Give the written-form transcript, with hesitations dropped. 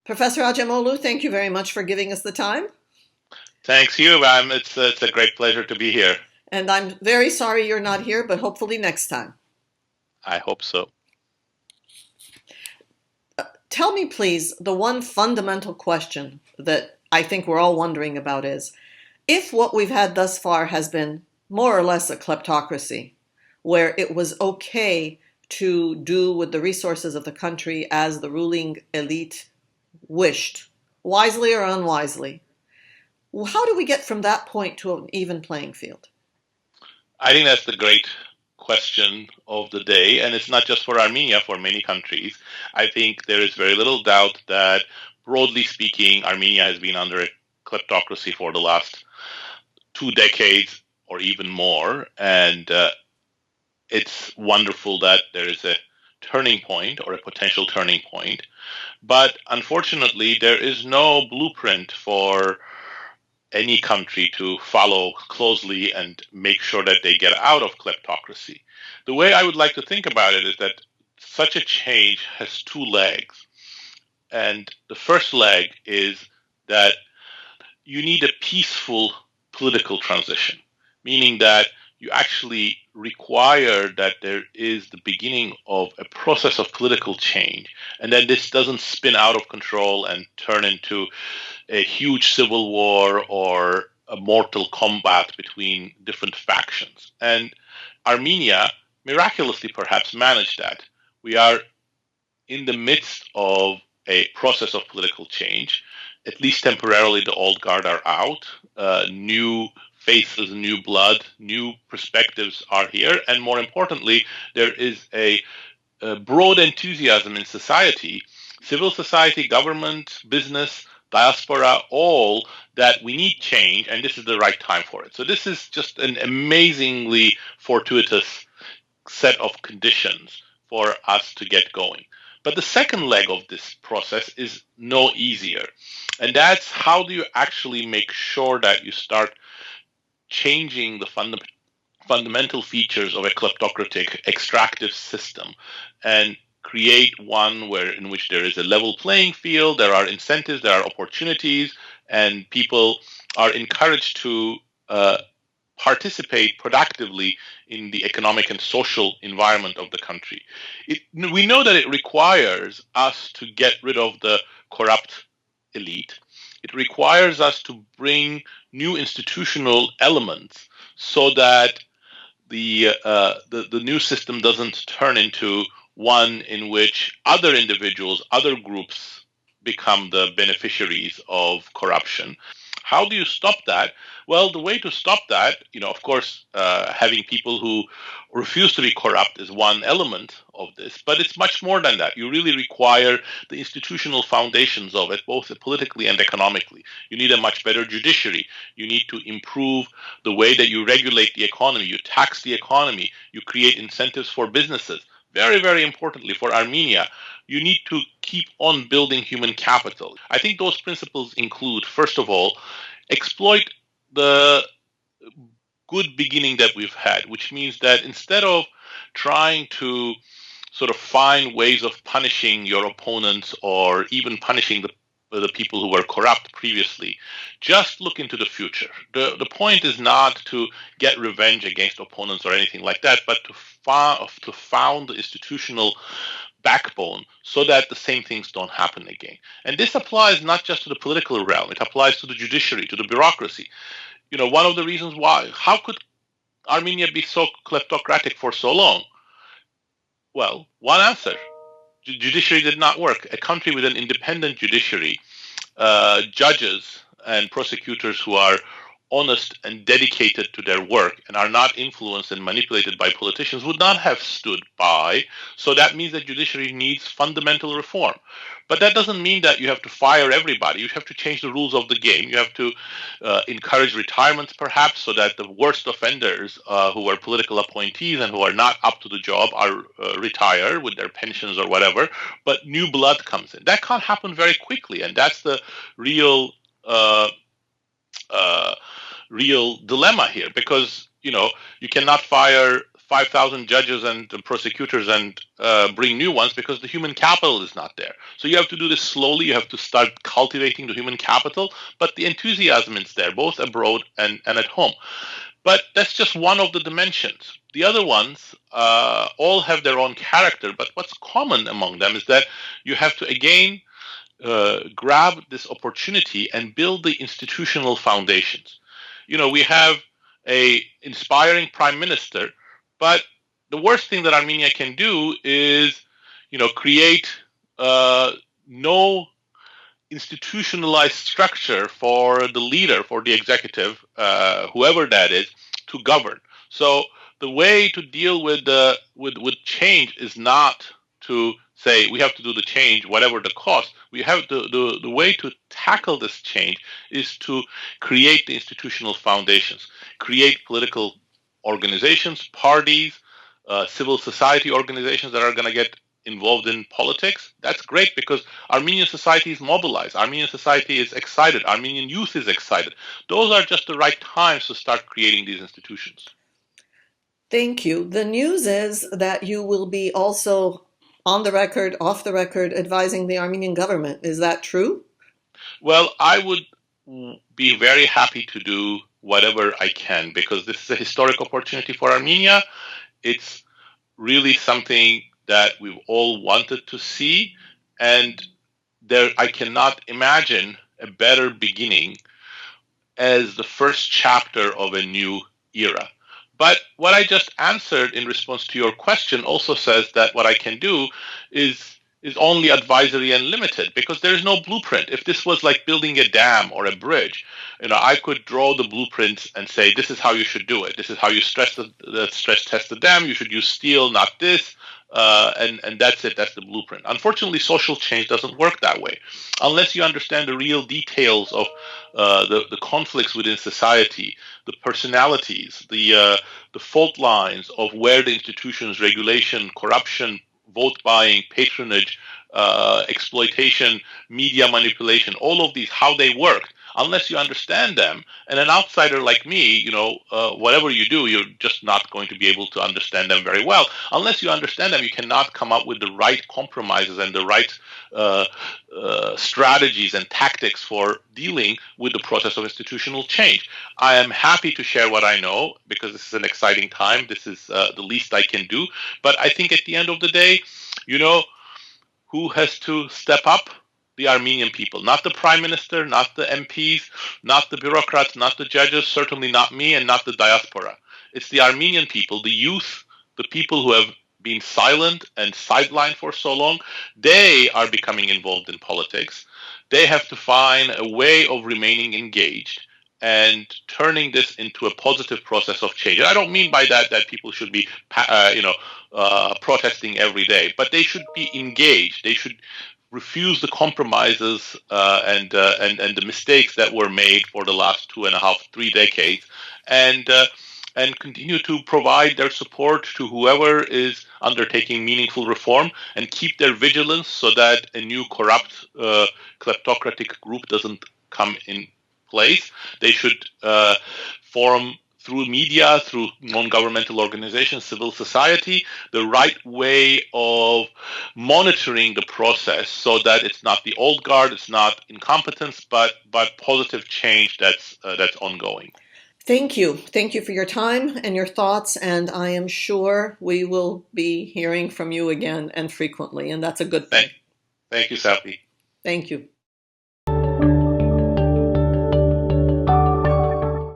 Professor Açemoglu, thank you very much for giving us the time. Thanks you. It's a great pleasure to be here. And I'm very sorry you're not here, but hopefully next time. I hope so. Tell me, please, the one fundamental question that I think we're all wondering about is, if what we've had thus far has been more or less a kleptocracy, where it was okay to do with the resources of the country as the ruling elite wished, wisely or unwisely, how do we get from that point to an even playing field? I think that's the great question of the day, and it's not just for Armenia, for many countries. I think there is very little doubt that, broadly speaking, Armenia has been under a kleptocracy for the last 2 decades or even more, and it's wonderful that there is a turning point or a potential turning point. But unfortunately, there is no blueprint for any country to follow closely and make sure that they get out of kleptocracy. The way I would like to think about it is that such a change has 2 legs. And the first leg is that you need a peaceful political transition, meaning that you actually require that there is the beginning of a process of political change, and that this doesn't spin out of control and turn into a huge civil war or a mortal combat between different factions. And Armenia, miraculously perhaps, managed that. We are in the midst of a process of political change. At least temporarily, the old guard are out. New faces, new blood, new perspectives are here. And more importantly, there is a broad enthusiasm in society, civil society, government, business, diaspora, all, that we need change, and this is the right time for it. So this is just an amazingly fortuitous set of conditions for us to get going. But the second leg of this process is no easier. And that's, how do you actually make sure that you start changing the fundamental features of a kleptocratic extractive system and create one in which there is a level playing field, there are incentives, there are opportunities, and people are encouraged to participate productively in the economic and social environment of the country. We know that it requires us to get rid of the corrupt elite. It requires us to bring new institutional elements so that the new system doesn't turn into one in which other individuals, other groups become the beneficiaries of corruption. How do you stop that? Well, the way to stop that, of course, having people who refuse to be corrupt is one element of this, but it's much more than that. You really require the institutional foundations of it, both politically and economically. You need a much better judiciary. You need to improve the way that you regulate the economy. You tax the economy. You create incentives for businesses. Very, very importantly for Armenia, you need to keep on building human capital. I think those principles include, first of all, exploit the good beginning that we've had, which means that instead of trying to sort of find ways of punishing your opponents or even punishing the people who were corrupt previously, just look into the future. The point is not to get revenge against opponents or anything like that, but to found the institutional backbone so that the same things don't happen again. And this applies not just to the political realm, it applies to the judiciary, to the bureaucracy. One of the reasons why, how could Armenia be so kleptocratic for so long? Well, one answer. Judiciary did not work. A country with an independent judiciary, judges and prosecutors who are honest and dedicated to their work and are not influenced and manipulated by politicians would not have stood by. So that means that judiciary needs fundamental reform. But that doesn't mean that you have to fire everybody. You have to change the rules of the game. You have to encourage retirements, perhaps, so that the worst offenders who are political appointees and who are not up to the job are retire with their pensions or whatever, but new blood comes in. That can't happen very quickly, and that's the real dilemma here, because you cannot fire 5,000 judges and prosecutors and bring new ones because the human capital is not there. So you have to do this slowly. You have to start cultivating the human capital, but the enthusiasm is there, both abroad and at home. But that's just one of the dimensions. The other ones all have their own character, but what's common among them is that you have to, again, grab this opportunity and build the institutional foundations. We have an inspiring prime minister, but the worst thing that Armenia can do is, create no institutionalized structure for the leader, for the executive, whoever that is, to govern. So the way to deal with change is not to say we have to do the change whatever the cost. We have the way to tackle this change is to create the institutional foundations, create political organizations, parties, civil society organizations that are going to get involved in politics. That's great because Armenian society is mobilized. Armenian society is excited. Armenian youth is excited. Those are just the right times to start creating these institutions. Thank you. The news is that you will be also on the record, off the record, advising the Armenian government. Is that true? Well, I would be very happy to do whatever I can because this is a historic opportunity for Armenia. It's really something that we've all wanted to see, and I cannot imagine a better beginning as the first chapter of a new era. But what I just answered in response to your question also says that what I can do is only advisory and limited because there is no blueprint. If this was like building a dam or a bridge, I could draw the blueprints and say, this is how you should do it. This is how you stress test the dam. You should use steel, not this. And that's it. That's the blueprint. Unfortunately, social change doesn't work that way. Unless you understand the real details of the conflicts within society, the personalities, the fault lines of where the institutions, regulation, corruption, vote buying, patronage, exploitation, media manipulation, all of these, how they work. Unless you understand them, and an outsider like me, whatever you do, you're just not going to be able to understand them very well. Unless you understand them, you cannot come up with the right compromises and the right strategies and tactics for dealing with the process of institutional change. I am happy to share what I know because this is an exciting time. This is the least I can do. But I think at the end of the day, who has to step up? The Armenian people, not the prime minister, not the MPs, not the bureaucrats, not the judges, certainly not me, and not the diaspora. It's the Armenian people, the youth, the people who have been silent and sidelined for so long. They are becoming involved in politics. They have to find a way of remaining engaged and turning this into a positive process of change. And I don't mean by that people should be, protesting every day, but they should be engaged. They should refuse the compromises and the mistakes that were made for the last 2.5, 3 decades, and continue to provide their support to whoever is undertaking meaningful reform and keep their vigilance so that a new corrupt kleptocratic group doesn't come in place. They should form through media, through non-governmental organizations, civil society, the right way of monitoring the process so that it's not the old guard, it's not incompetence, but positive change that's ongoing. Thank you. Thank you for your time and your thoughts, and I am sure we will be hearing from you again and frequently, and that's a good thing. Thank you, Safi. Thank you.